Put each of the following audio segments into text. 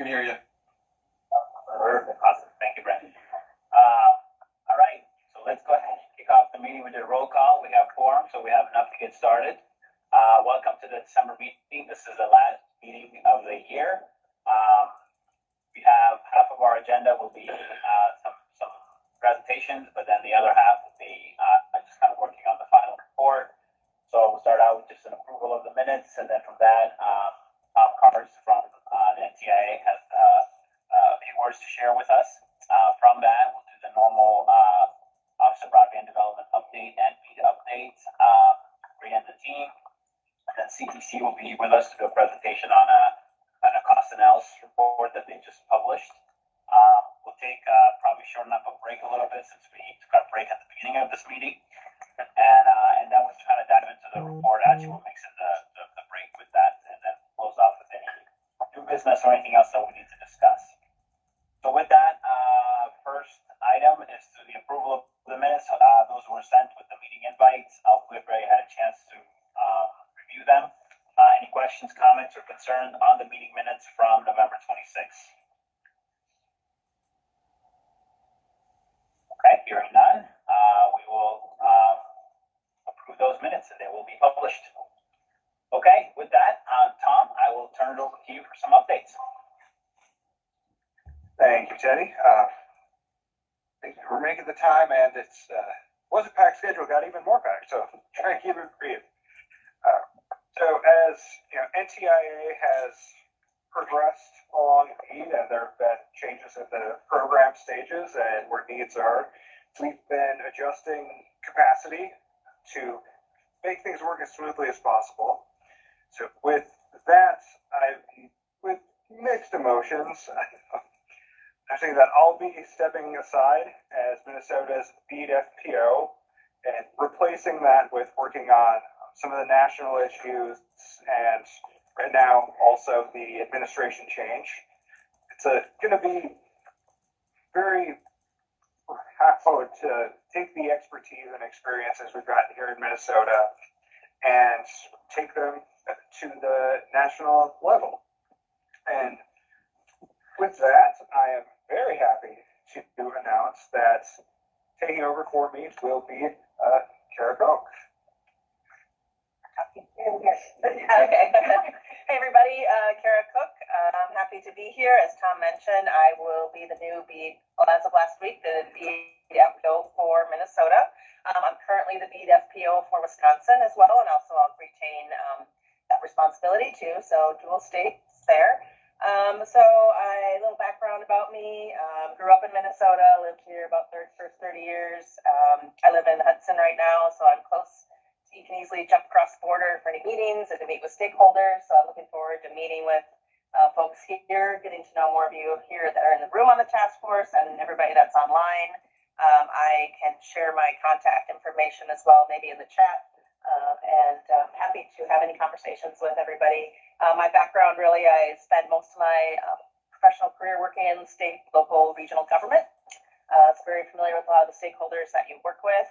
hear you. Perfect. Awesome. Thank you, Brandon. All right. So let's go ahead and kick off the meeting. We did a roll call. We have quorum, so we have enough to get started. Welcome to the December meeting. This is the last meeting of the year. We have half of our agenda will be some presentations, but then the other half will be just kind of working on the final report. So we'll start out with just an approval of the minutes, and then from that, Tom Cars from the NTIA has a few words to share with us. From that, we'll do the normal Office of Broadband Development update and BEAD updates. Bring in the team, and then CTC will be with us to do a presentation on a cost analysis report that they just published. We'll take probably short enough a break a little bit since we took a break at the beginning of this meeting. And then we'll kind of dive into the report, actually we'll mix in the break with that, and then close off with any new business or anything else that we need to discuss. So with that, first item is to the approval of the minutes. Those were sent with the meeting invites. Hopefully everybody had a chance to review them. Any questions, comments, or concerns on the meeting minutes from November 26th? Okay, hearing none, we will approve those minutes and they will be published. Okay, with that, Tom, I will turn it over to you for some updates. Thank you, Teddy. Thank you for making the time, and it's was a packed schedule, got even more packed, so try and keep it brief. So as you know, NTIA has progressed along BEAD, and there have been changes in the program stages and where needs are. We've been adjusting capacity to make things work as smoothly as possible. So with that, with mixed emotions, I think that I'll be stepping aside as Minnesota's BEAD FPO and replacing that with working on some of the national issues and right now also the administration change. It's going to be very hard to take the expertise and experiences we've got here in Minnesota and take them to the national level. And with that, I am very happy to announce that taking over for me will be Kara Koch. Okay. Hey everybody, Kara Cook. I'm happy to be here. As Tom mentioned, I will be the new BEAD, as of last week, the BEAD FPO for Minnesota. I'm currently the BEAD FPO for Wisconsin as well, and also I'll retain that responsibility too, so dual states there. So a little background about me. Grew up in Minnesota, lived here about first 30 years. I live in Hudson right now, so I'm close. You can easily jump across the border for any meetings and to meet with stakeholders. So I'm looking forward to meeting with folks here, getting to know more of you here that are in the room on the task force and everybody that's online. I can share my contact information as well, maybe in the chat. And happy to have any conversations with everybody. My background, really, I spent most of my professional career working in state, local, regional government. So very familiar with a lot of the stakeholders that you work with.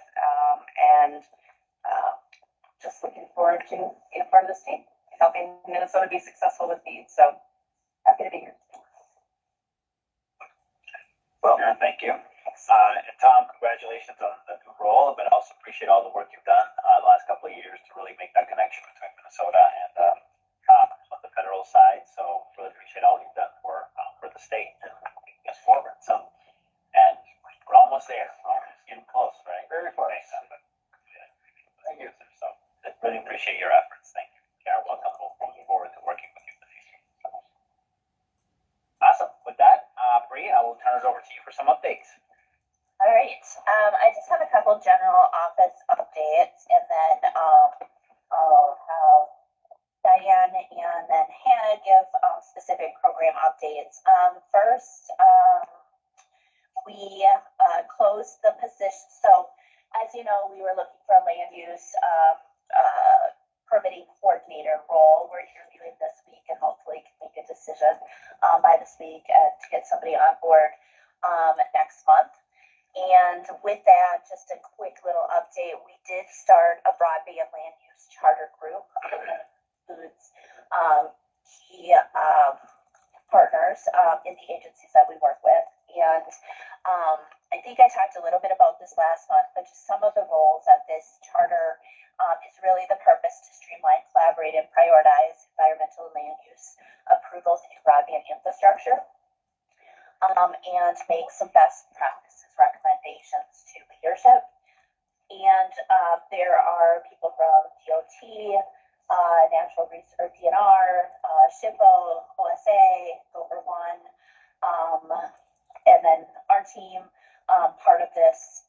Just looking forward to being a part of this team, helping Minnesota be successful with BEAD. So happy to be here. Well, thank you. And Tom, congratulations on the new role, but I also appreciate all the work you've done the last couple of years to really make that connection between Minnesota and on the federal side. So really appreciate all you've done for the state and moving us forward. So, and we're almost there. We're almost getting close, right? Very close. Thank you. So I really appreciate your efforts. Thank you. Kara, welcome. Looking forward to working with you in the future. Awesome. With that, Bree, I will turn it over to you for some updates. All right. I just have a couple general office updates, and then I'll have Diane and then Hannah give specific program updates. First, we closed the position. So, as you know, we were looking for a land use permitting coordinator role. We're interviewing this week and hopefully can make a decision by this week to get somebody on board next month. And with that, just a quick little update. We did start a broadband land use charter group that includes key partners partners in the agencies that we work with. And I think I talked a little bit about this last month, but just some of the roles of this charter is really the purpose to streamline, collaborate, and prioritize environmental and land use approvals in broadband infrastructure, and make some best practices recommendations to leadership. And there are people from DOT, Natural Resource, DNR, SHPO, OSA, Over One, and then our team, part of this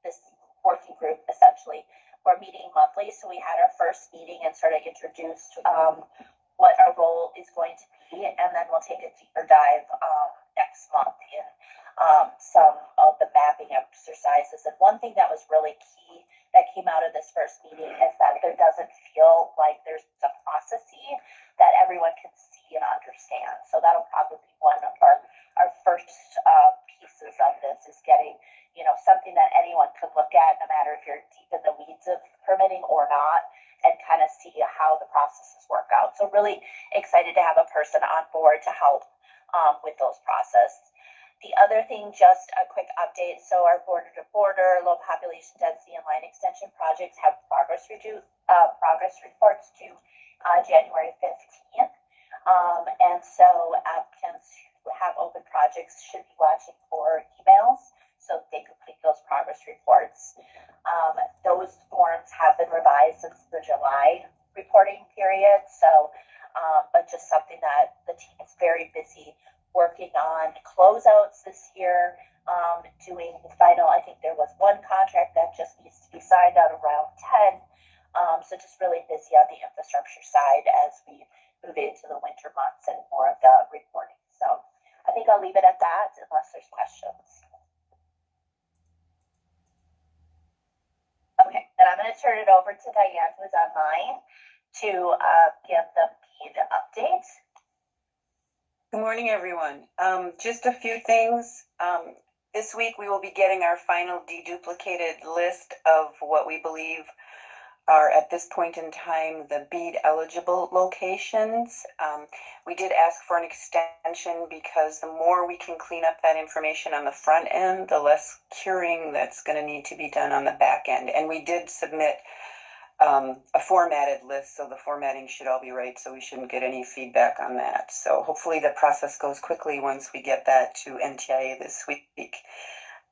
this working group. Essentially, we're meeting monthly, so we had our first meeting and sort of introduced what our role is going to be, and then we'll take a deeper dive next month in some of the mapping exercises. And one thing that was really key that came out of this first meeting is that there doesn't feel like there's a processy that everyone can see and understand. So that'll probably be one of our first pieces of this, is getting, something that anyone could look at, no matter if you're deep in the weeds of permitting or not, and kind of see how the processes work out. So really excited to have a person on board to help with those processes. The other thing, just a quick update. So our border-to-border, low population density, and line extension projects have progress reports to January 15th. And so applicants who have open projects should be watching for emails so they complete those progress reports. Those forms have been revised since the July reporting period. So, but just something that the team is very busy working on closeouts this year, doing the final. I think there was one contract that just needs to be signed out around 10. So just really busy on the infrastructure side as we move into the winter months and more of the reporting. So I think I'll leave it at that unless there's questions. Okay, then I'm going to turn it over to Diane, who's online, to give the BEAD update. Good morning, everyone. Just a few things. This week we will be getting our final deduplicated list of what we believe are, at this point in time, the BEAD eligible locations. We did ask for an extension because the more we can clean up that information on the front end, the less curing that's going to need to be done on the back end. And we did submit a formatted list, so the formatting should all be right, so we shouldn't get any feedback on that. So hopefully the process goes quickly once we get that to NTIA this week.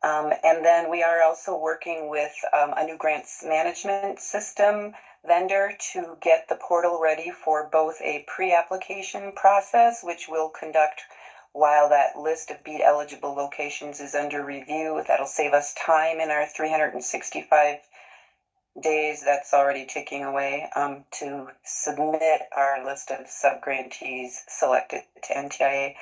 And then we are also working with a new grants management system vendor to get the portal ready for both a pre-application process, which we'll conduct while that list of BEAD eligible locations is under review. That'll save us time in our 365 days that's already ticking away to submit our list of subgrantees selected to NTIA.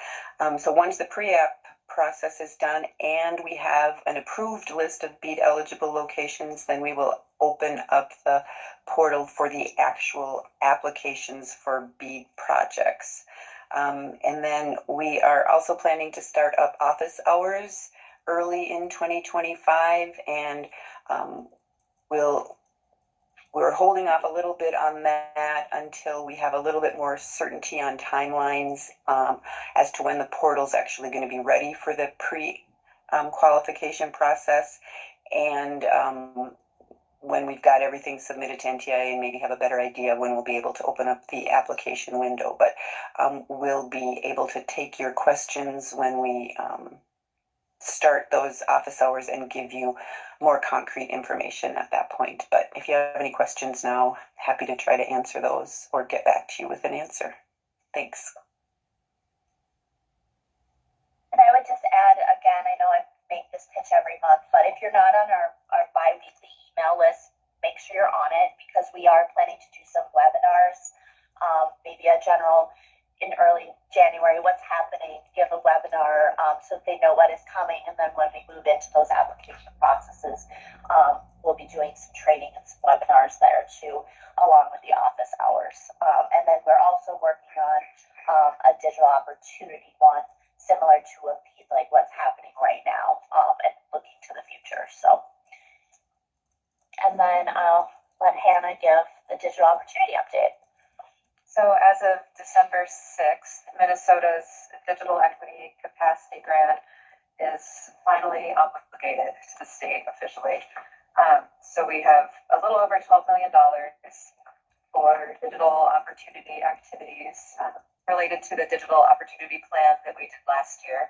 So once the pre-app process is done and we have an approved list of BEAD eligible locations, then we will open up the portal for the actual applications for BEAD projects. And then we are also planning to start up office hours early in 2025, and we're holding off a little bit on that until we have a little bit more certainty on timelines as to when the portal's actually going to be ready for the pre-qualification process, and when we've got everything submitted to NTIA and maybe have a better idea when we'll be able to open up the application window. But we'll be able to take your questions when we start those office hours and give you more concrete information at that point. But if you have any questions now, happy to try to answer those or get back to you with an answer. Thanks. And I would just add, again, I know I make this pitch every month, but if you're not on our bi-weekly email list, make sure you're on it, because we are planning to do some webinars, maybe a general in early January, what's happening, give a webinar so they know what is coming. And then when we move into those application processes, we'll be doing some training and some webinars there too, along with the office hours. And then we're also working on a digital opportunity one, similar to a BEAD, like what's happening right now, and looking to the future. So, and then I'll let Hannah give the digital opportunity update. So as of December 6th, Minnesota's Digital Equity Capacity Grant is finally obligated to the state officially. So we have a little over $12 million for digital opportunity activities related to the digital opportunity plan that we did last year.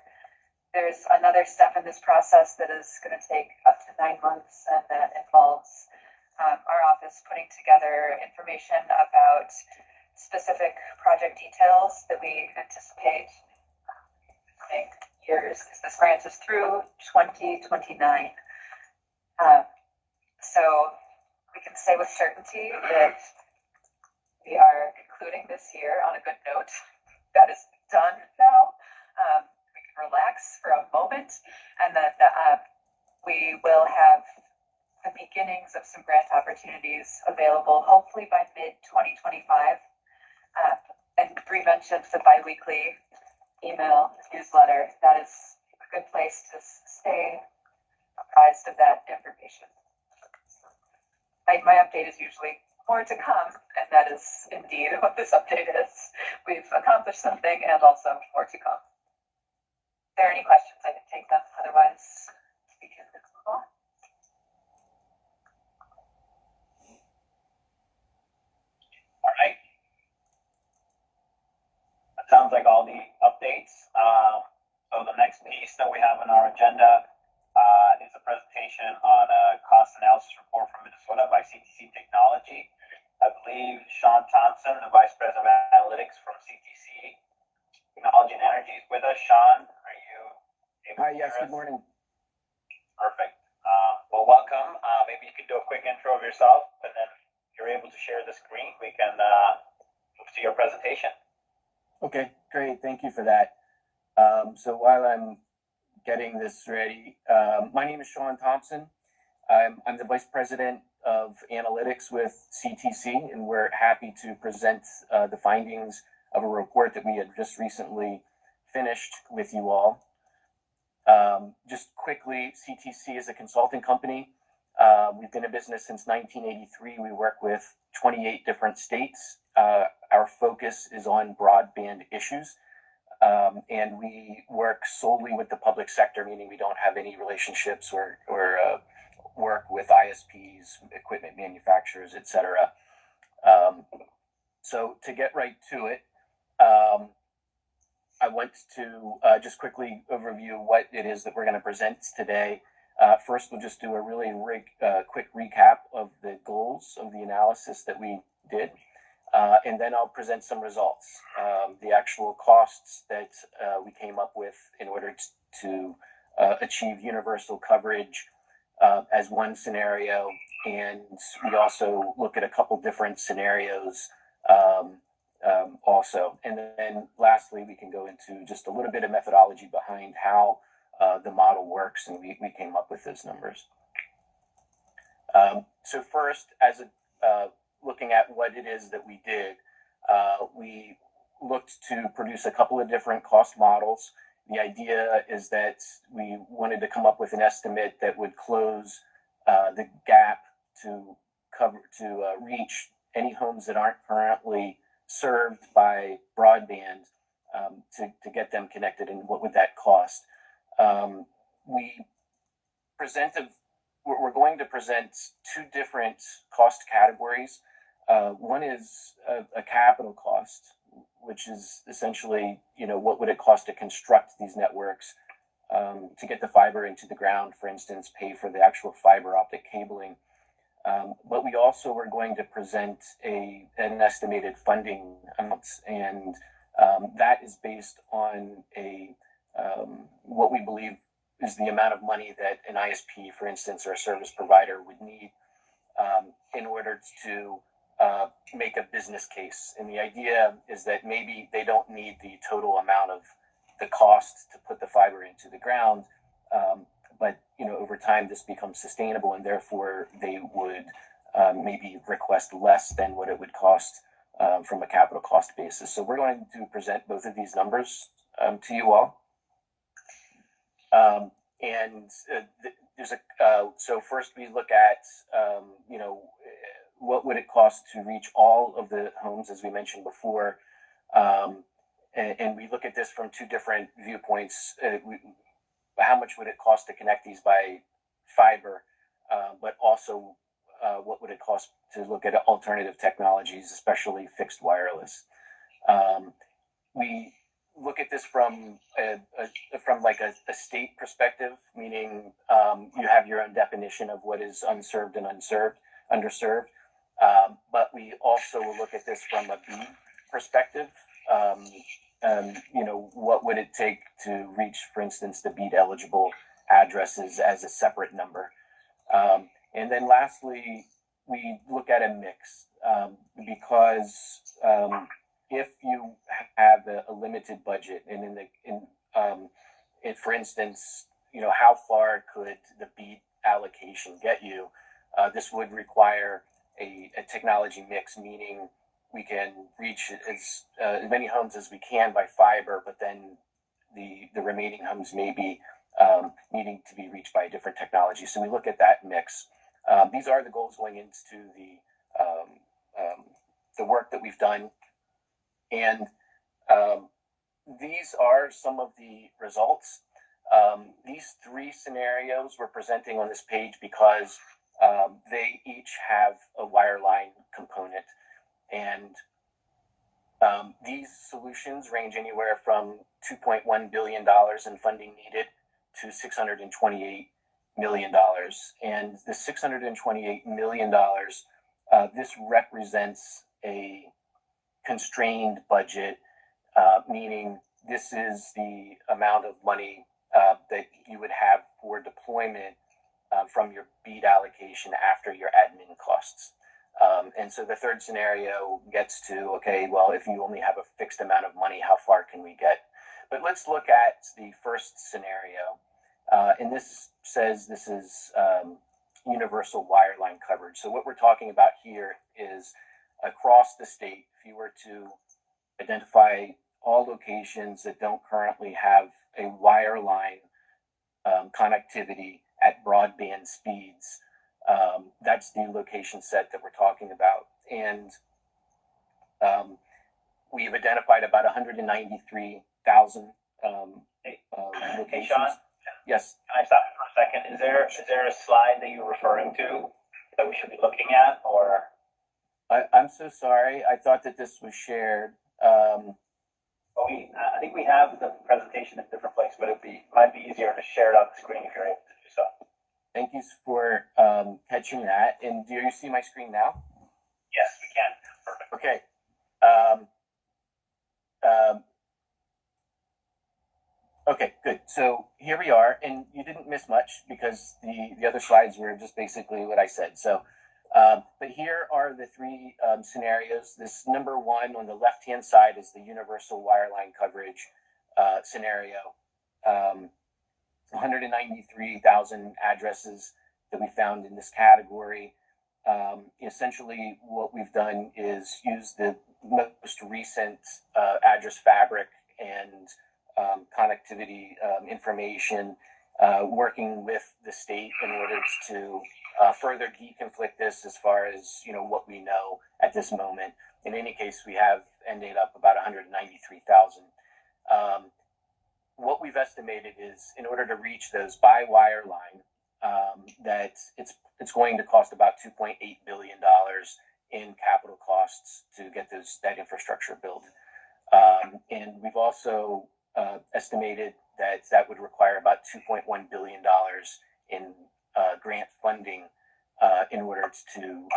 There's another step in this process that is going to take up to 9 months, and that involves our office putting together information about specific project details that we anticipate years, because this grant is through 2029. So we can say with certainty that we are concluding this year on a good note. That is done now. We can relax for a moment, and then we will have the beginnings of some grant opportunities available, hopefully by mid-2025. And Bree mentioned the biweekly email newsletter. That is a good place to stay apprised of that information. My update is usually more to come, and that is indeed what this update is. We've accomplished something and also more to come. If there are any questions, I can take them. Otherwise, we can move on. All right. That sounds like all the updates. So the next piece that we have on our agenda is a presentation on a cost analysis report from Minnesota by CTC Technology. I believe Sean Thompson, the Vice President of Analytics from CTC Technology and Energy, is with us. Sean, are you able to hear us? Yes, good morning. Perfect. Well, welcome. Maybe you could do a quick intro of yourself, and then if you're able to share the screen, we can move to your presentation. Okay, great. Thank you for that. So while I'm getting this ready, my name is Sean Thompson. I'm the Vice President of Analytics with CTC, and we're happy to present the findings of a report that we had just recently finished with you all. Just quickly, CTC is a consulting company. We've been in business since 1983. We work with 28 different states. Our focus is on broadband issues. And we work solely with the public sector, meaning we don't have any relationships or work with ISPs, equipment manufacturers, etc. So to get right to it, I want to just quickly overview what it is that we're going to present today. First, we'll just do a really quick recap of the goals of the analysis that we did. And then I'll present some results, the actual costs that we came up with in order to achieve universal coverage as one scenario. And we also look at a couple different scenarios also. And then lastly, we can go into just a little bit of methodology behind how the model works, and we came up with those numbers. So first, as looking at what it is that we did, we looked to produce a couple of different cost models. The idea is that we wanted to come up with an estimate that would close the gap to reach any homes that aren't currently served by broadband, to get them connected, and what would that cost. We're going to present two different cost categories. One is a capital cost, which is essentially, what would it cost to construct these networks, to get the fiber into the ground, for instance, pay for the actual fiber optic cabling. But we also are going to present an estimated funding amount, and that is based on what we believe is the amount of money that an ISP, for instance, or a service provider would need in order to make a business case. And the idea is that maybe they don't need the total amount of the cost to put the fiber into the ground, but over time this becomes sustainable, and therefore they would maybe request less than what it would cost from a capital cost basis. So we're going to present both of these numbers to you all. So first we look at what would it cost to reach all of the homes, as we mentioned before, and we look at this from two different viewpoints. How much would it cost to connect these by fiber, but also what would it cost to look at alternative technologies, especially fixed wireless. We look at this from like a state perspective, meaning you have your own definition of what is unserved and underserved. But we also will look at this from a BEAD perspective. What would it take to reach, for instance, the BEAD eligible addresses as a separate number? And then lastly, we look at a mix because if you have a limited budget, and for instance, how far could the BEAD allocation get you? This would require a technology mix, meaning we can reach as many homes as we can by fiber, but then the remaining homes may be needing to be reached by a different technology. So we look at that mix. These are the goals going into the work that we've done, and these are some of the results. These three scenarios we're presenting on this page because they each have a wireline component. And these solutions range anywhere from $2.1 billion in funding needed to $628 million. And the $628 million, this represents a constrained budget, meaning this is the amount of money that you would have for deployment from your BEAD allocation after your admin costs. And so the third scenario gets to, okay, well, if you only have a fixed amount of money, how far can we get? But let's look at the first scenario. And this says this is universal wireline coverage. So what we're talking about here is across the state, if you were to identify all locations that don't currently have a wireline connectivity at broadband speeds, that's the location set that we're talking about. And we've identified about 193,000 locations. Hey, Sean? Yes. Can I stop you for a second? Is there a slide that you're referring to that we should be looking at, or? I'm so sorry. I thought that this was shared. I think we have the presentation in a different place, but might be easier to share it on the screen if you're able to do so. Thank you for catching that. And do you see my screen now? Yes, we can. Perfect. Okay. Okay, good. So here we are, and you didn't miss much because the other slides were just basically what I said. So, but here are the three scenarios. This number one on the left-hand side is the universal wireline coverage scenario. 193,000 addresses that we found in this category. Essentially, what we've done is use the most recent address fabric and connectivity information, working with the state in order to further deconflict this as far as what we know at this moment. In any case, we have ended up about 193,000. What we've estimated is, in order to reach those by wireline, that it's going to cost about $2.8 billion in capital costs to get that infrastructure built. And we've also estimated that would require about $2.1 billion in grant funding in order to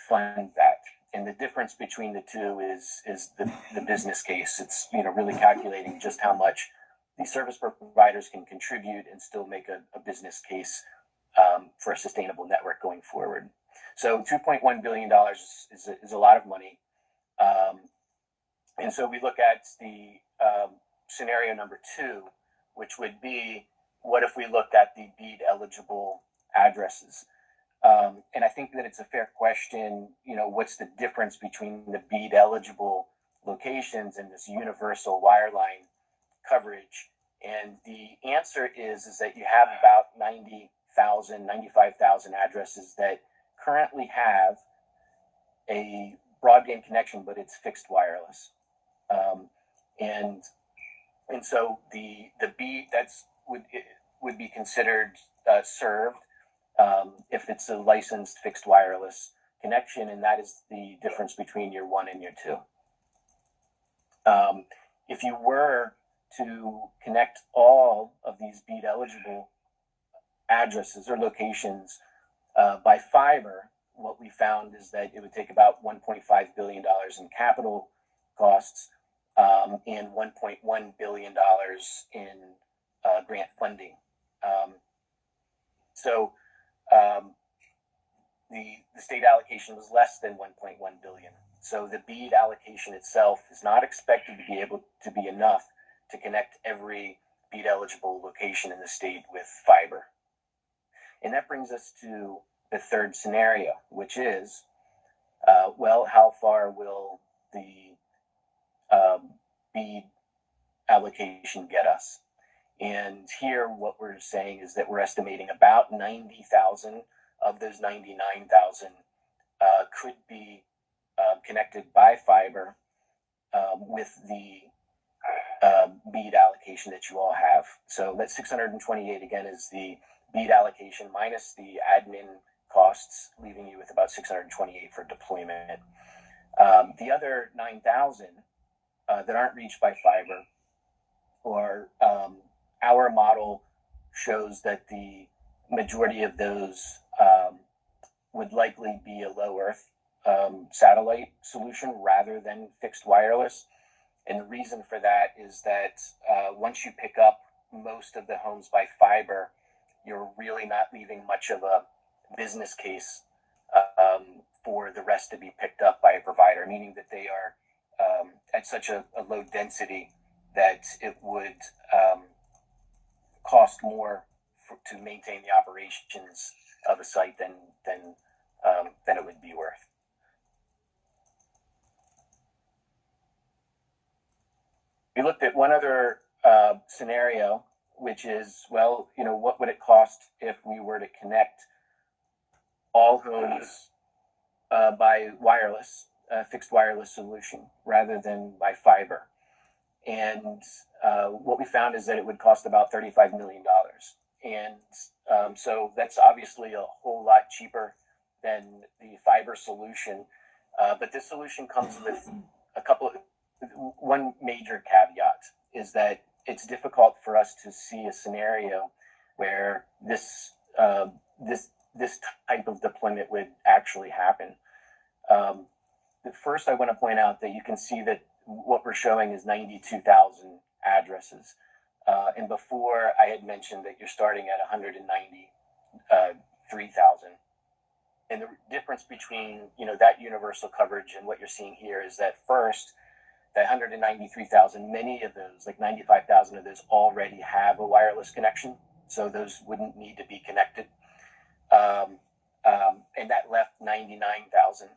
fund that. And the difference between the two is the business case. It's really calculating just how much the service providers can contribute and still make a business case for a sustainable network going forward. So $2.1 billion is a lot of money. And so we look at the scenario number two, which would be, what if we looked at the BEAD eligible addresses? And I think that it's a fair question, what's the difference between the BEAD eligible locations and this universal wireline coverage? And the answer is that you have about 95,000 addresses that currently have a broadband connection, but it's fixed wireless. and so the BEAD would be considered served if it's a licensed fixed wireless connection, and that is the difference between year 1 and year 2. If you were to connect all of these BEAD eligible addresses or locations by fiber, what we found is that it would take about $1.5 billion in capital costs and $1.1 billion in grant funding. So the state allocation was less than 1.1 billion. So the BEAD allocation itself is not expected to be able to be enough to connect every BEAD eligible location in the state with fiber. And that brings us to the third scenario, which is, well, how far will the BEAD allocation get us? And here what we're saying is that we're estimating about 90,000 of those 99,000 could be connected by fiber with the BEAD allocation that you all have. So that 628 again is the BEAD allocation minus the admin costs, leaving you with about 628 for deployment. The other 9,000 that aren't reached by fiber, or our model shows that the majority of those would likely be a low Earth satellite solution rather than fixed wireless. And the reason for that is that once you pick up most of the homes by fiber, you're really not leaving much of a business case for the rest to be picked up by a provider, meaning that they are at such a low density that it would cost more to maintain the operations of a site than it would be worth. We looked at one other scenario, which is, well, what would it cost if we were to connect all homes by wireless, fixed wireless solution, rather than by fiber? And what we found is that it would cost about $35 million. And so that's obviously a whole lot cheaper than the fiber solution. But this solution comes with one major caveat, is that it's difficult for us to see a scenario where this type of deployment would actually happen. First, I want to point out that you can see that what we're showing is 92,000 addresses. And before I had mentioned that you're starting at 193,000. And the difference between, that universal coverage and what you're seeing here is that first, the 193,000, many of those, like 95,000 of those, already have a wireless connection. So those wouldn't need to be connected. And that left 99,000.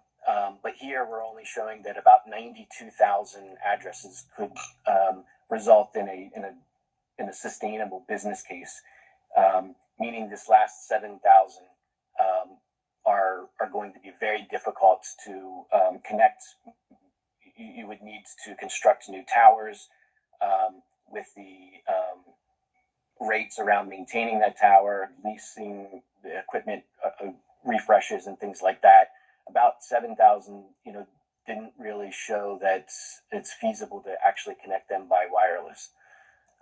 But here we're only showing that about 92,000 addresses could result in a sustainable business case, meaning this last 7,000 are going to be very difficult to connect. You would need to construct new towers with the rates around maintaining that tower, leasing the equipment, refreshes and things like that. About 7,000, didn't really show that it's feasible to actually connect them by wireless.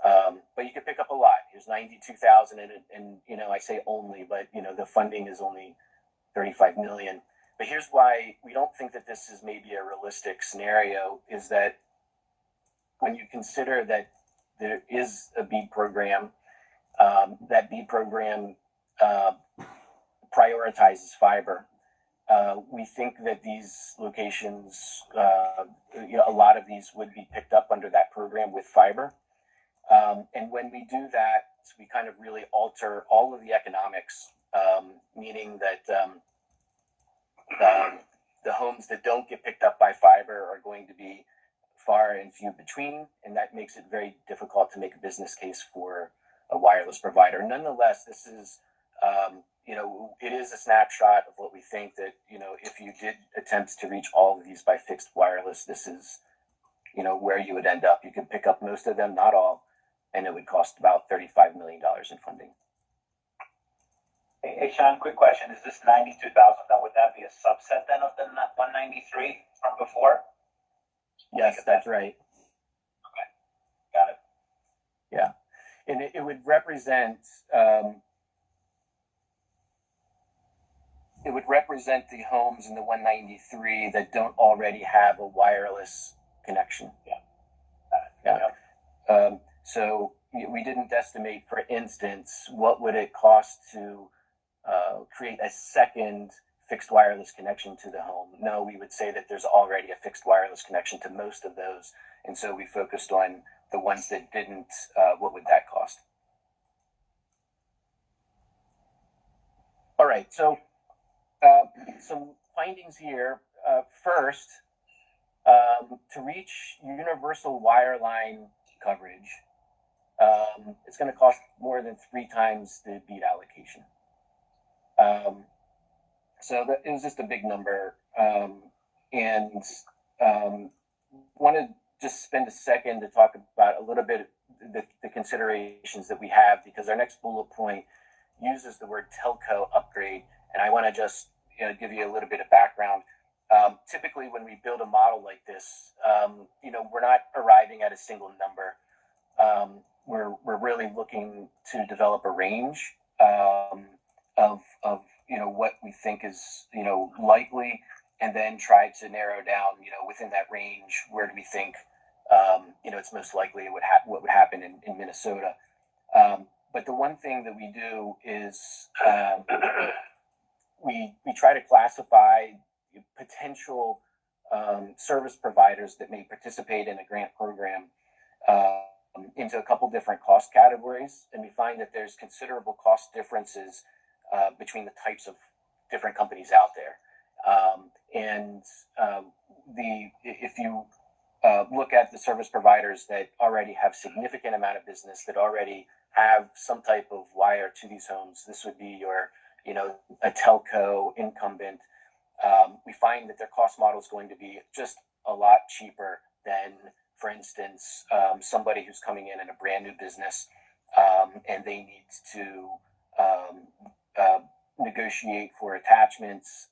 But you could pick up a lot. There's 92,000 and I say only, but the funding is only 35 million. But here's why we don't think that this is maybe a realistic scenario, is that when you consider that there is a BEAD program, that BEAD program prioritizes fiber. We think that these locations, a lot of these would be picked up under that program with fiber. And when we do that, we kind of really alter all of the economics, meaning that the homes that don't get picked up by fiber are going to be far and few between, and that makes it very difficult to make a business case for a wireless provider. Nonetheless, this is, it is a snapshot of what we think that, if you did attempt to reach all of these by fixed wireless, this is where you would end up. You could pick up most of them, not all, and it would cost about $35 million in funding. Hey, Sean, quick question. Is this 92,000, then would that be a subset then of the 193 from before? Yes, that's right. Okay, got it. Yeah. And it would represent the homes in the 193 that don't already have a wireless connection. So we didn't estimate, for instance, what would it cost to create a second fixed wireless connection to the home. No, we would say that there's already a fixed wireless connection to most of those, and so we focused on the ones that didn't. What would that cost? All right, so some findings here. First, to reach universal wireline coverage, it's going to cost more than 3 times the BEAD allocation. So that it was just a big number, and want to just spend a second to talk about a little bit the considerations that we have, because our next bullet point uses the word telco upgrade, and I want to just give you a little bit of background. Typically, when we build a model like this, we're not arriving at a single number. We're really looking to develop a range of what we think is likely, and then try to narrow down within that range, where do we think it's most likely what would happen in Minnesota. But the one thing that we do is we try to classify potential service providers that may participate in a grant program into a couple different cost categories, and we find that there's considerable cost differences between the types of different companies out there. If you look at the service providers that already have significant amount of business, that already have some type of wire to these homes, this would be your, a telco incumbent. We find that their cost model is going to be just a lot cheaper than, for instance, somebody who's coming in a brand new business, and they need to negotiate for attachments,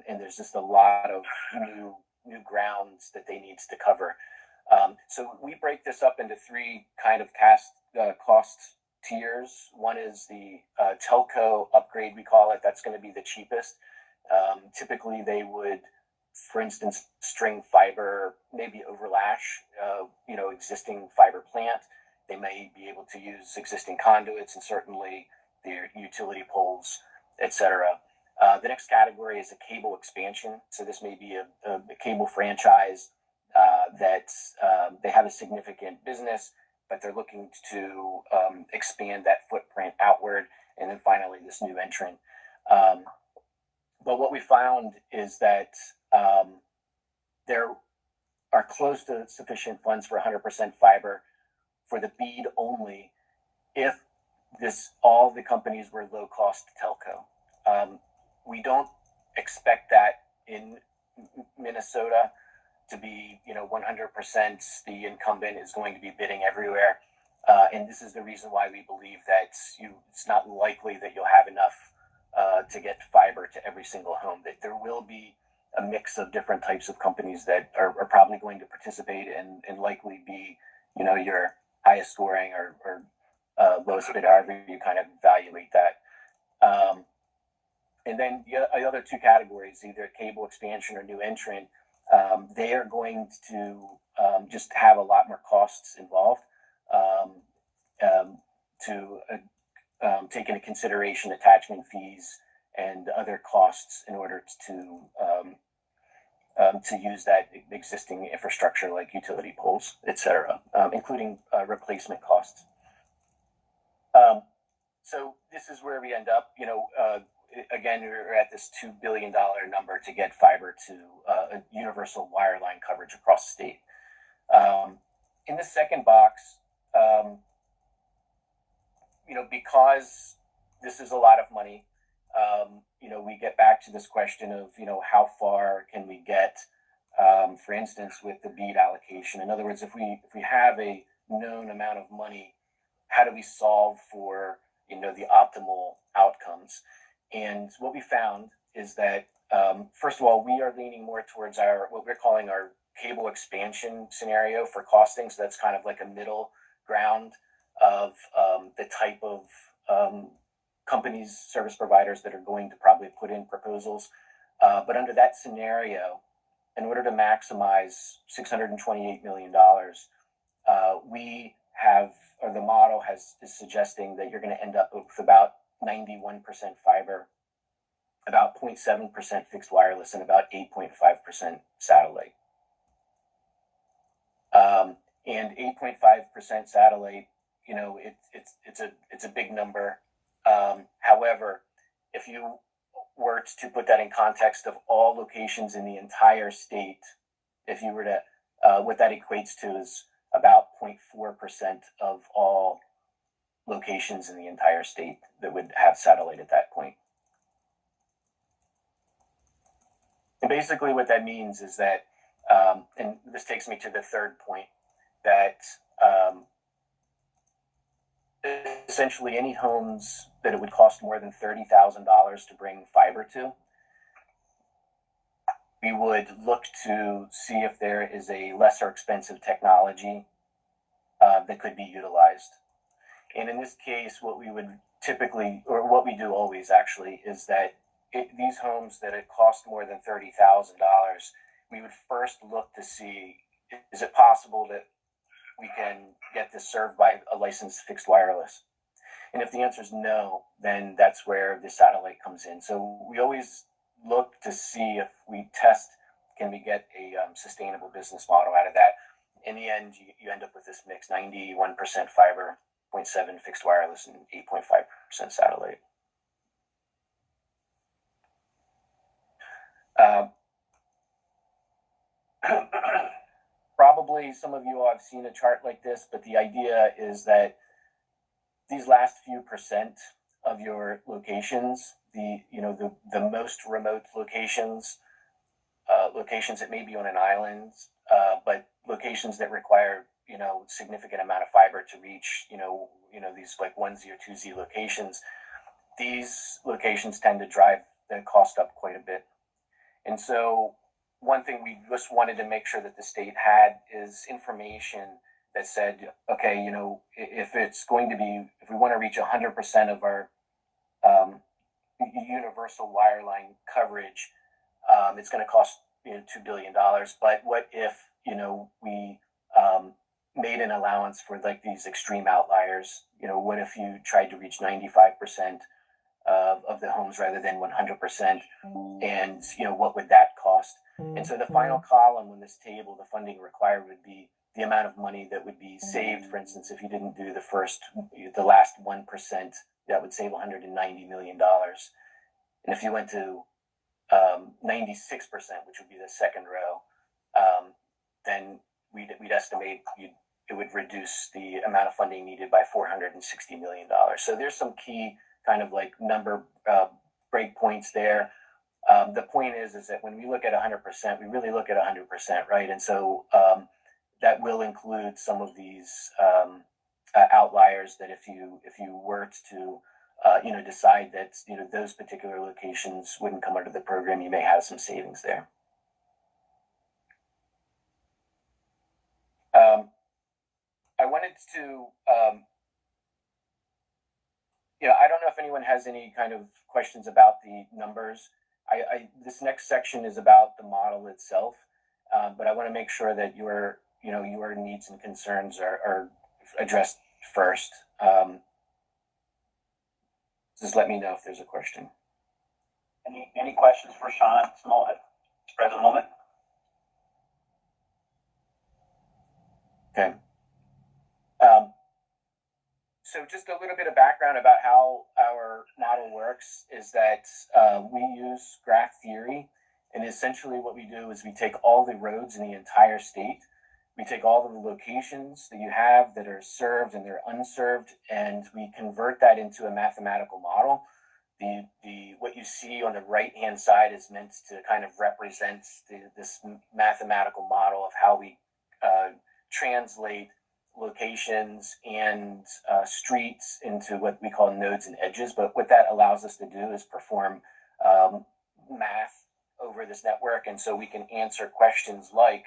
and there's just a lot of new grounds that they need to cover. So we break this up into 3 kind of cost tiers. One is the telco upgrade, we call it. That's going to be the cheapest. Typically, they would, for instance, string fiber, maybe overlash, existing fiber plant. They may be able to use existing conduits and certainly their utility poles, etc. The next category is a cable expansion. So this may be a cable franchise that they have a significant business, but they're looking to expand that footprint outward. And then finally, this new entrant. But what we found is that there are close to sufficient funds for 100% fiber for the BEAD only, if all the companies were low-cost telco. We don't expect that in Minnesota to be, 100%. The incumbent is going to be bidding everywhere, and this is the reason why we believe that it's not likely that you'll have enough to get fiber to every single home. That there will be a mix of different types of companies that are probably going to participate and likely be, your highest scoring or lowest bid, however you kind of evaluate that. And then the other 2 categories, either cable expansion or new entrant, they are going to just have a lot more costs involved to take into consideration attachment fees and other costs in order to use that existing infrastructure like utility poles, etc., including replacement costs. So this is where we end up. Again, we're at this $2 billion number to get fiber to a universal wireline coverage across the state. In the second box, because this is a lot of money, we get back to this question of, how far can we get For instance, with the BEAD allocation. In other words, if we have a known amount of money, how do we solve for the optimal outcomes? And what we found is that first of all, we are leaning more towards our what we're calling our cable expansion scenario for costing. So that's kind of like a middle ground of the type of companies, service providers that are going to probably put in proposals. But under that scenario, in order to maximize $628 million, we have, or the model is suggesting that you're going to end up with about 91% fiber, about 0.7% fixed wireless, and about 8.5% satellite. And 8.5% satellite, it's a big number. However, if you were to put that in context of all locations in the entire state, if you were to, what that equates to is about 0.4% of all locations in the entire state that would have satellite at that point. And basically what that means is that, and this takes me to the third point, that essentially any homes that it would cost more than $30,000 to bring fiber to, we would look to see if there is a lesser expensive technology that could be utilized. And in this case, what we would typically, or what we do always actually, is that these homes that it cost more than $30,000, we would first look to see, is it possible that we can get this served by a licensed fixed wireless? And if the answer is no, then that's where the satellite comes in. So we always look to see if we test, can we get a sustainable business model out of that? In the end, you end up with this mix, 91% fiber, 0.7 fixed wireless, and 8.5% satellite. Probably some of you all have seen a chart like this, but the idea is that these last few percent of your locations, the most remote locations, locations that may be on an island, but locations that require significant amount of fiber to reach these like 1Z or 2Z locations, these locations tend to drive the cost up quite a bit. And so one thing we just wanted to make sure that the state had is information that said, okay, if it's going to be, if we want to reach 100% of our universal wireline coverage, it's going to cost $2 billion. But what if we made an allowance for like these extreme outliers? What if you tried to reach 95% of the homes rather than 100%? And what would that cost? And so the final column on this table, the funding required, would be the amount of money that would be saved. For instance, if you didn't do the last 1%, that would save $190 million. And if you went to 96%, which would be the second row, then we'd estimate it would reduce the amount of funding needed by $460 million. So there's some key kind of like number breakpoints there. The point is that when we look at 100%, we really look at 100%, right? And so that will include some of these outliers that if you were to decide that those particular locations wouldn't come under the program, you may have some savings there. I wanted to I don't know if anyone has any kind of questions about the numbers. This next section is about the model itself, but I want to make sure that your needs and concerns are addressed first. Just let me know if there's a question. Any questions for Sean at this present moment? Okay. So just a little bit of background about how our model works is that we use graph theory, and essentially what we do is we take all the roads in the entire state, we take all of the locations that you have that are served and they're unserved, and we convert that into a mathematical model The what you see on the right hand side is meant to kind of represent this mathematical model of how we translate locations and streets into what we call nodes and edges. But what that allows us to do is perform math over this network, and so we can answer questions like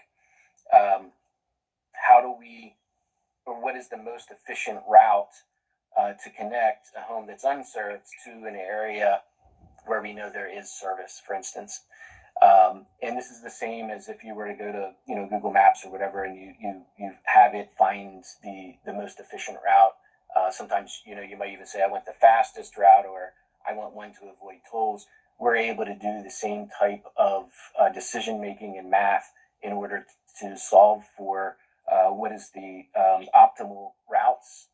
how do we, or what is the most efficient route to connect a home that's unserved to an area where we know there is service, for instance. And this is the same as if you were to go to Google Maps or whatever, and you have it find the most efficient route. Sometimes you might even say I want the fastest route, or I want one to avoid tolls. We're able to do the same type of decision making and math in order to solve for what is the optimal routes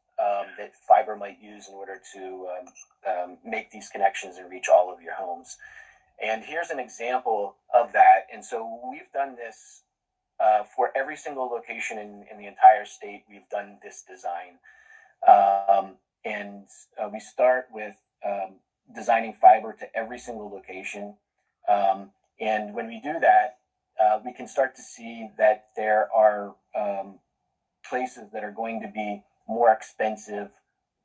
that fiber might use in order to make these connections and reach all of your homes. And here's an example of that. And so we've done this for every single location in the entire state. We've done this design. And we start with designing fiber to every single location. And when we do that, we can start to see that there are places that are going to be more expensive,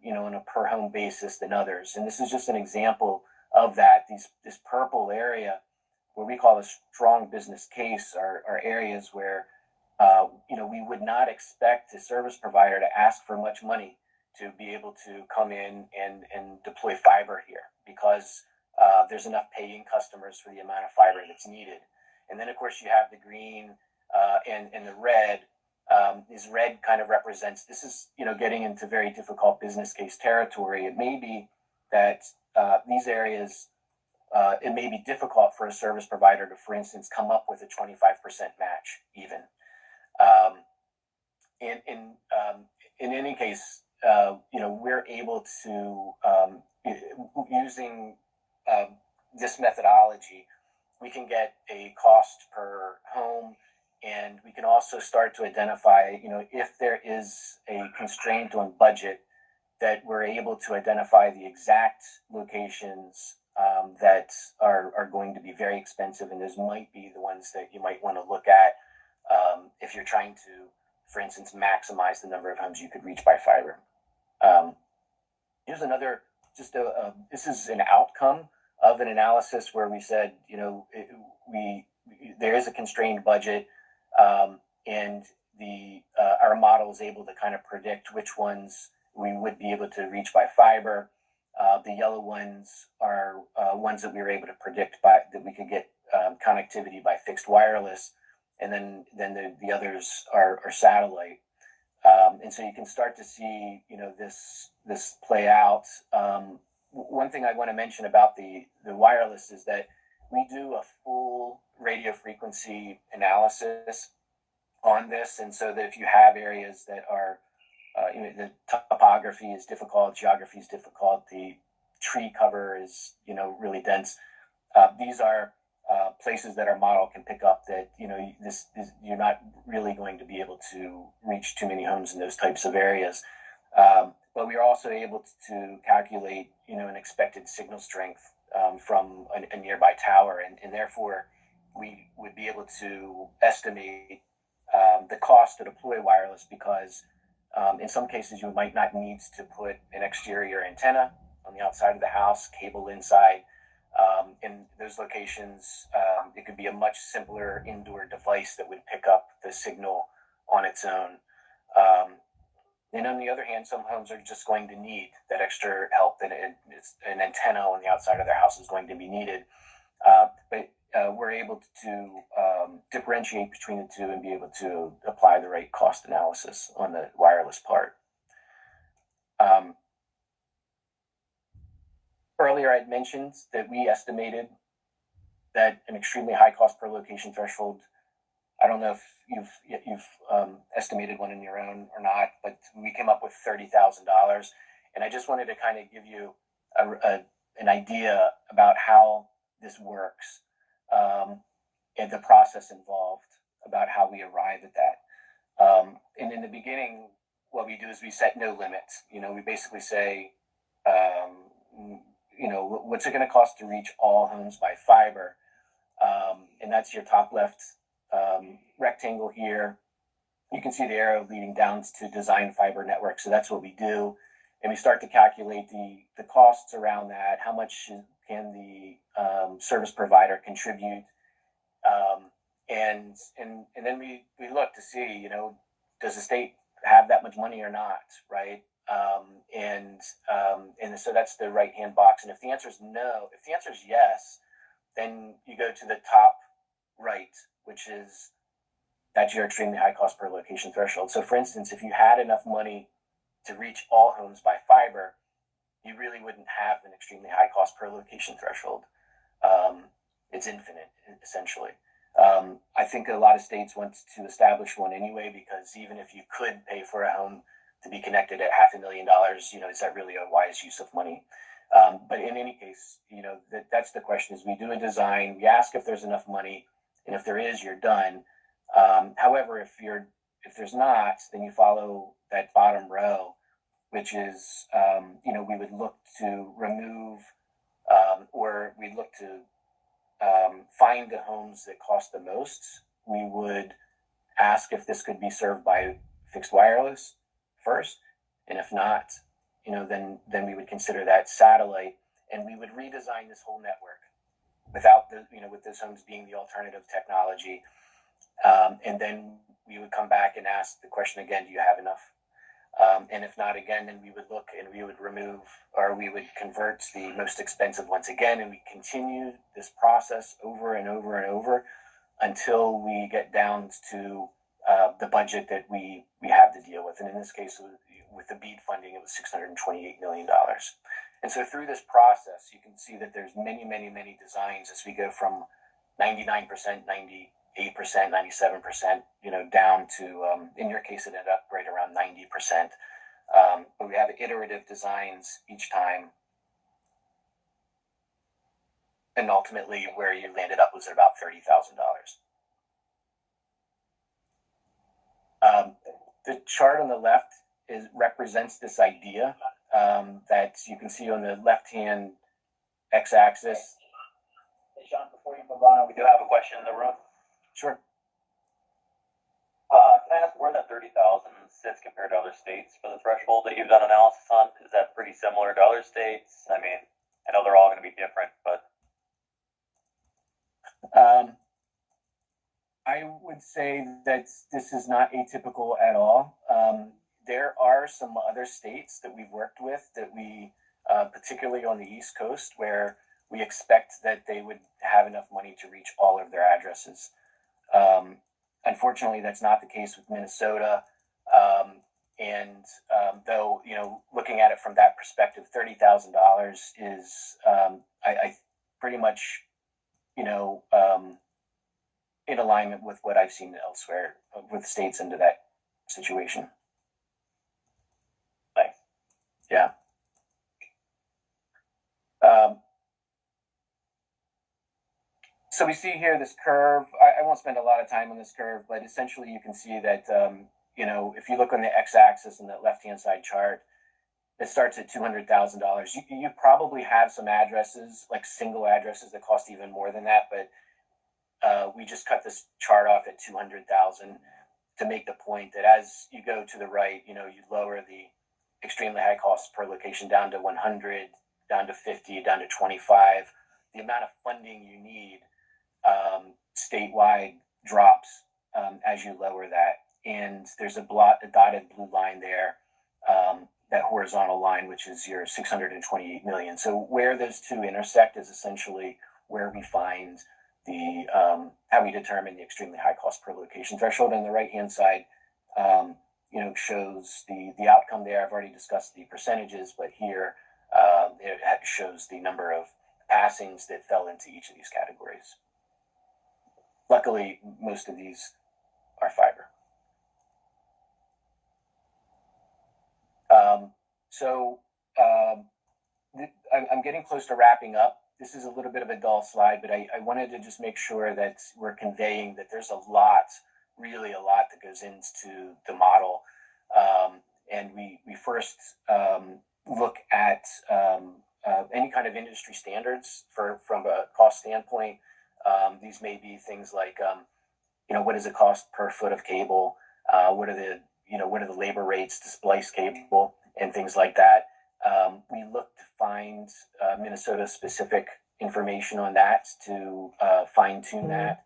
on a per home basis than others. And this is just an example of that. This purple area, where we call a strong business case, are areas where we would not expect a service provider to ask for much money to be able to come in and deploy fiber here, because there's enough paying customers for the amount of fiber that's needed. And then of course you have the green and the red. This red kind of represents, this is getting into very difficult business case territory. It may be that these areas, it may be difficult for a service provider to, for instance, come up with a 25% match even. In any case, we're able to, using this methodology, we can get a cost per home, and we can also start to identify, if there is a constraint on budget, that we're able to identify the exact locations that are going to be very expensive, and those might be the ones that you might want to look at if you're trying to, for instance, maximize the number of homes you could reach by fiber. Here's another, this is an outcome of an analysis where we said, there is a constrained budget, and our model is able to kind of predict which ones we would be able to reach by fiber. The yellow ones are ones that we were able to predict that we could get connectivity by fixed wireless, and then the others are satellite. And so you can start to see this play out. One thing I want to mention about the wireless is that we do a full radio frequency analysis on this, and so that if you have areas that are the topography is difficult, geography is difficult, the tree cover is really dense, these are places that our model can pick up that you're not really going to be able to reach too many homes in those types of areas. But we are also able to calculate an expected signal strength from a nearby tower, and therefore we would be able to estimate the cost to deploy wireless, because in some cases you might not need to put an exterior antenna on the outside of the house, cable inside. In those locations, it could be a much simpler indoor device that would pick up the signal on its own. And on the other hand, some homes are just going to need that extra help, that an antenna on the outside of their house is going to be needed. But we're able to differentiate between the two and be able to apply the right cost analysis on the wireless part. Earlier, I'd mentioned that we estimated that an extremely high cost per location threshold. I don't know if you've estimated one in your own or not, but we came up with $30,000, and I just wanted to kind of give you an idea about how this works and the process involved, about how we arrive at that. And in the beginning, what we do is we set no limits. We basically say what's it going to cost to reach all homes by fiber? And that's your top left rectangle here. You can see the arrow leading down to design fiber network. So that's what we do. And we start to calculate the costs around that. How much can the service provider contribute? And then we look to see, does the state have that much money or not, right? And so that's the right-hand box. And if the answer is no, if the answer is yes, then you go to the top right, which is that's your extremely high cost per location threshold. So for instance, if you had enough money to reach all homes by fiber, you really wouldn't have an extremely high cost per location threshold. It's infinite, essentially. I think a lot of states want to establish one anyway, because even if you could pay for a home to be connected at $500,000, is that really a wise use of money? But in any case, that's the question. Is we do a design, we ask if there's enough money, and if there is, you're done. However, if there's not, then you follow that bottom row, which is, we would look to remove, or we'd look to find the homes that cost the most. We would ask if this could be served by fixed wireless first, and if not, then we would consider that satellite, and we would redesign this whole network without with those homes being the alternative technology. And then we would come back and ask the question again, do you have enough? And if not, again, then we would look and we would remove, or we would convert the most expensive once again, and we continue this process over and over and over until we get down to the budget that we have to deal with. And in this case, with the BEAD funding, it was $628 million. And so through this process, you can see that there's many, many, many designs as we go from 99%, 98%, 97%, down to, in your case, it ended up right around 90%. But we have iterative designs each time. And ultimately, where you landed up was at about $30,000. The chart on the left represents this idea that you can see on the left-hand x-axis. Hey, Sean, before you move on, we do have a question in the room. Sure. Can I ask where that 30,000 sits compared to other states for the threshold that you've done analysis on? Is that pretty similar to other states? I mean, I know they're all going to be different, but. I would say that this is not atypical at all. There are some other states that we've worked with that we, particularly on the East Coast, where we expect that they would have enough money to reach all of their addresses. Unfortunately, that's not the case with Minnesota. Though, looking at it from that perspective, $30,000 is, I pretty much, in alignment with what I've seen elsewhere with states into that situation. Thanks. Yeah. So we see here this curve. I won't spend a lot of time on this curve, but essentially you can see that, if you look on the x-axis in that left-hand side chart, it starts at $200,000. You probably have some addresses, like single addresses, that cost even more than that, but we just cut this chart off at 200,000 to make the point that as you go to the right, you lower the extremely high cost per location down to 100, down to 50, down to 25. The amount of funding you need statewide drops as you lower that. And there's a dotted blue line there, that horizontal line, which is your 628 million. So where those two intersect is essentially where we find the how we determine the extremely high cost per location threshold. On the right hand side, shows the outcome there. I've already discussed the percentages, but here it shows the number of passings that fell into each of these categories. Luckily, most of these are fiber. I'm getting close to wrapping up. This is a little bit of a dull slide, but I wanted to just make sure that we're conveying that there's really a lot that goes into the model. And we first look at any kind of industry standards from a cost standpoint. These may be things like, what does it cost per foot of cable? What are the labor rates to splice cable and things like that. We look to find Minnesota specific information on that to fine tune that.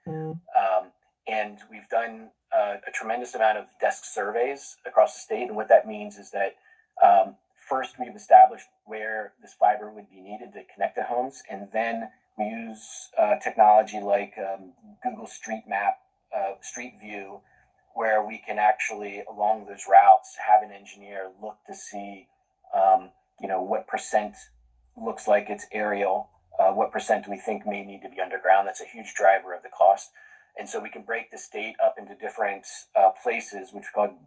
And we've done a tremendous amount of desk surveys across the state. And what that means is that first we've established where this fiber would be needed to connect to homes. And then we use technology like Google Street Map, Street View, where we can actually, along those routes, have an engineer look to see, what percent looks like it's aerial, what percent we think may need to be underground. That's a huge driver of the cost. And so we can break the state up into different places, which are called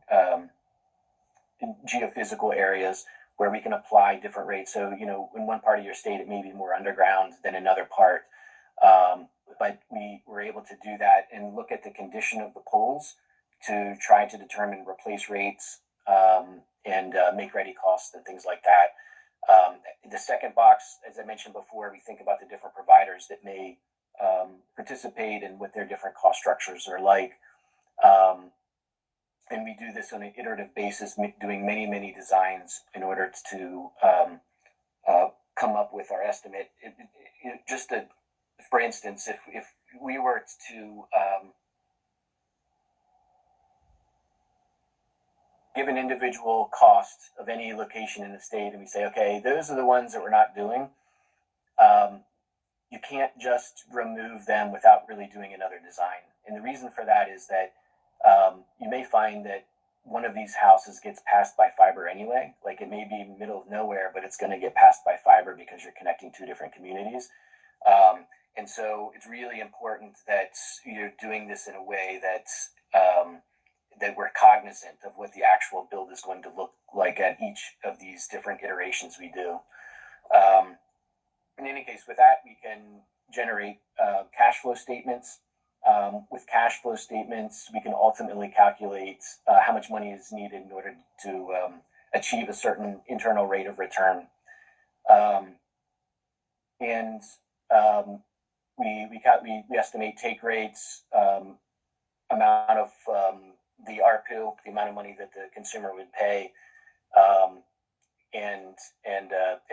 geophysical areas, where we can apply different rates. So, in one part of your state, it may be more underground than another part. But we were able to do that and look at the condition of the poles to try to determine replace rates and make ready costs and things like that. The second box, as I mentioned before, we think about the different providers that may participate and what their different cost structures are like. And we do this on an iterative basis, doing many, many designs in order to come up with our estimate. For instance, if we were to give an individual cost of any location in the state, and we say, okay, those are the ones that we're not doing, you can't just remove them without really doing another design. And the reason for that is that you may find that one of these houses gets passed by fiber anyway. Like, it may be in the middle of nowhere, but it's going to get passed by fiber because you're connecting two different communities. And so it's really important that you're doing this in a way that we're cognizant of what the actual build is going to look like at each of these different iterations we do. In any case, with that, we can generate cash flow statements. With cash flow statements, we can ultimately calculate how much money is needed in order to achieve a certain internal rate of return. We estimate take rates, amount of the ARPU, the amount of money that the consumer would pay, and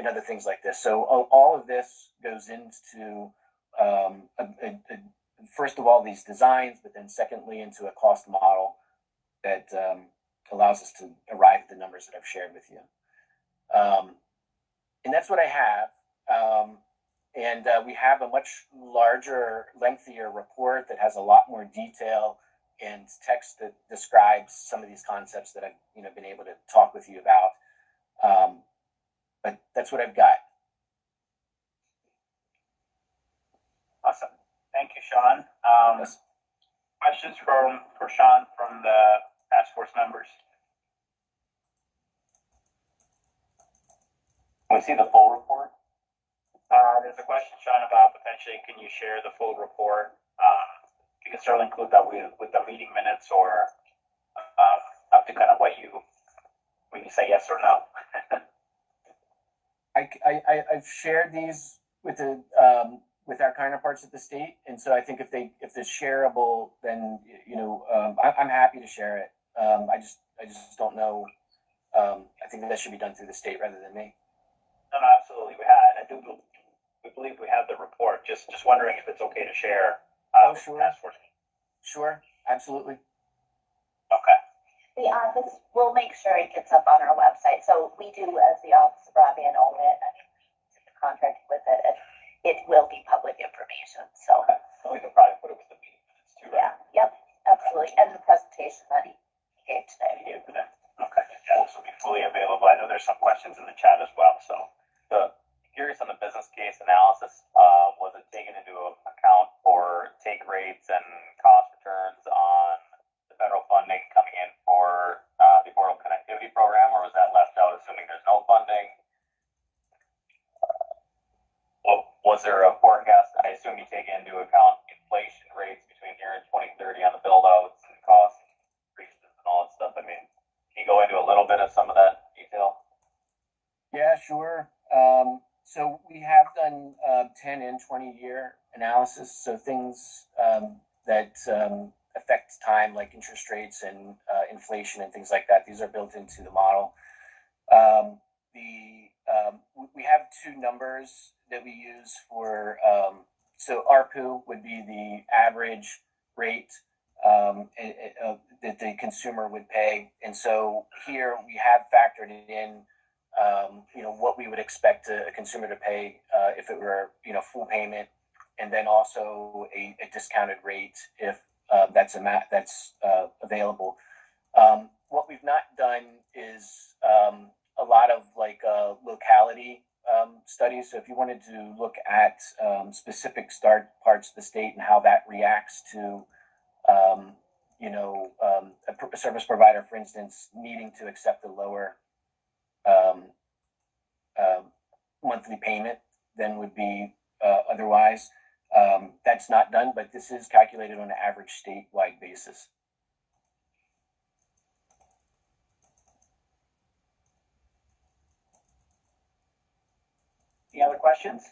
other things like this. So all of this goes into first of all these designs, but then secondly into a cost model that allows us to arrive at the numbers that I've shared with you. And that's what I have. And we have a much larger, lengthier report that has a lot more detail and text that describes some of these concepts that I've been able to talk with you about. But that's what I've got. Awesome. Thank you, Sean. Yes. Questions for Sean from the task force members? Can we see the full report? There's a question, Sean, about potentially can you share the full report? You can certainly include that with the meeting minutes, or up to kind of when you say yes or no. I've shared these with our counterparts at the state, and so I think if they're shareable, then I'm happy to share it. I just don't know. I think that should be done through the state rather than me. No, absolutely. We believe we have the report. Just wondering if it's okay to share. Sure. Task force. Sure, absolutely. Okay. The office will make sure it gets up on our website. So we do, as the Office of Broadband, own it. I mean, contract with it, and it will be public information. So, okay. So we can probably put it with the meeting minutes too, right? Yeah, yep, absolutely. And the presentation that he gave today. Okay. Yeah, this will be fully available. I know there's some questions in the chat as well. So, curious on the business case analysis. Was it taken into account for take rates and cost returns on the federal funding coming in for the Affordable Connectivity Program, or was that left out, assuming there's no funding? Was there a forecast? I assume you take into account inflation rates between here and 2030 on the build outs and cost increases and all that stuff. I mean, can you go into a little bit of some of that detail? Yeah, sure. So we have done 10 and 20-year analysis. So things that affect time, like interest rates and inflation and things like that. These are built into the model. We have two numbers that we use for. So ARPU would be the average rate that the consumer would pay, and so here we have factored in. What we would expect a consumer to pay if it were, full payment, and then also a discounted rate if that's available. What we've not done is a lot of locality studies. So if you wanted to look at specific parts of the state and how that reacts to, a service provider, for instance, needing to accept a lower monthly payment than would be otherwise. That's not done, but this is calculated on an average statewide basis. Any other questions?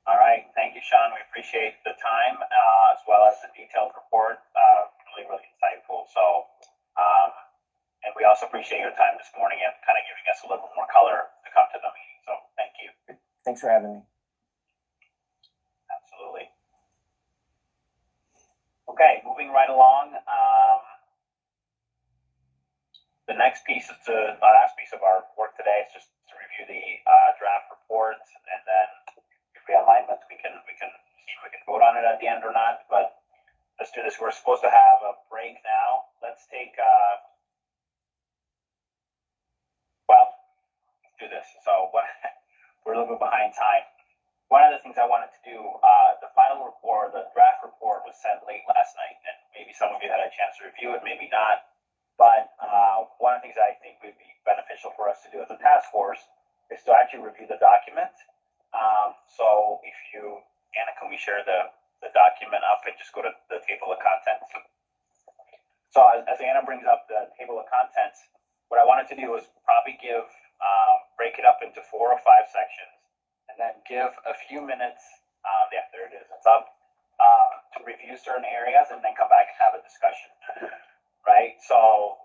All right, thank you, Sean. We appreciate the time as well as the detailed report. Really, really insightful. So, and we also appreciate your time this morning and kind of giving us a little more color to come to the meeting. So, thank you. Thanks for having me. Absolutely. Okay, moving right along. The next piece is the last piece of our work today is just to review the draft report, and then if we have alignments, we can see if we can vote on it at the end or not. But let's do this. We're supposed to have a break now. Let's take. Let's do this. So we're a little bit behind time. One of the things I wanted to do, the final report, the draft report was sent late last night, and maybe some of you had a chance to review it, maybe not. But one of the things I think would be beneficial for us to do as a task force is to actually review the document. So if you, Anna, can we share the document up and just go to the table of contents? So as Anna brings up the table of contents, what I wanted to do was probably break it up into 4 or 5 sections, and then give a few minutes. Yeah, there it is. It's up to review certain areas, and then come back and have a discussion. Right. So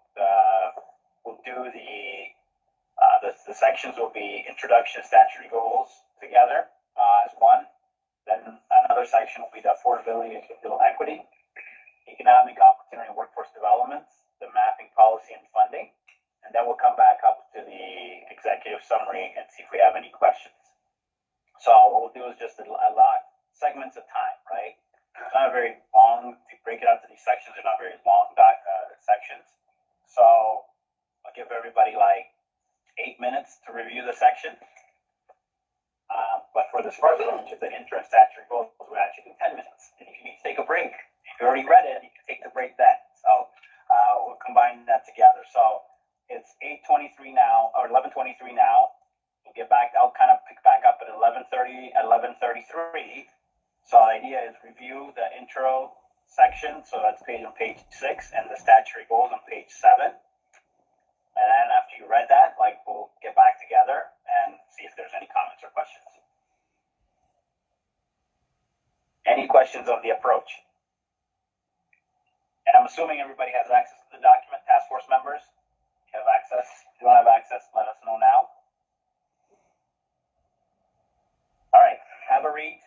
we'll do the sections will be introduction to statutory goals together as one. Then another section will be the affordability and digital equity, economic opportunity and workforce development, the mapping policy and funding, and then we'll come back up to the executive summary and see if we have any questions. So what we'll do is just a lot segments of time, right? It's not very long to break it out to these sections. They're not very long sections. So I'll give everybody like 8 minutes to review the section. But for this first one, which is the intro and statutory goals, we're actually do 10 minutes. And if you need to take a break, if you already read it, you can take the break then. So we'll combine that together. So it's 8:23 now, or 11:23 now. We'll get back. I'll kind of pick back up at 11:30, 11:33. So the idea is review the intro section. So that's on page 6, and the statutory goals on page 7. And then after you read that, we'll get back together and see if there's any comments or questions. Any questions on the approach? And I'm assuming everybody has access to the document, task force members. You have access. If you don't have access, let us know now. All right, have a read.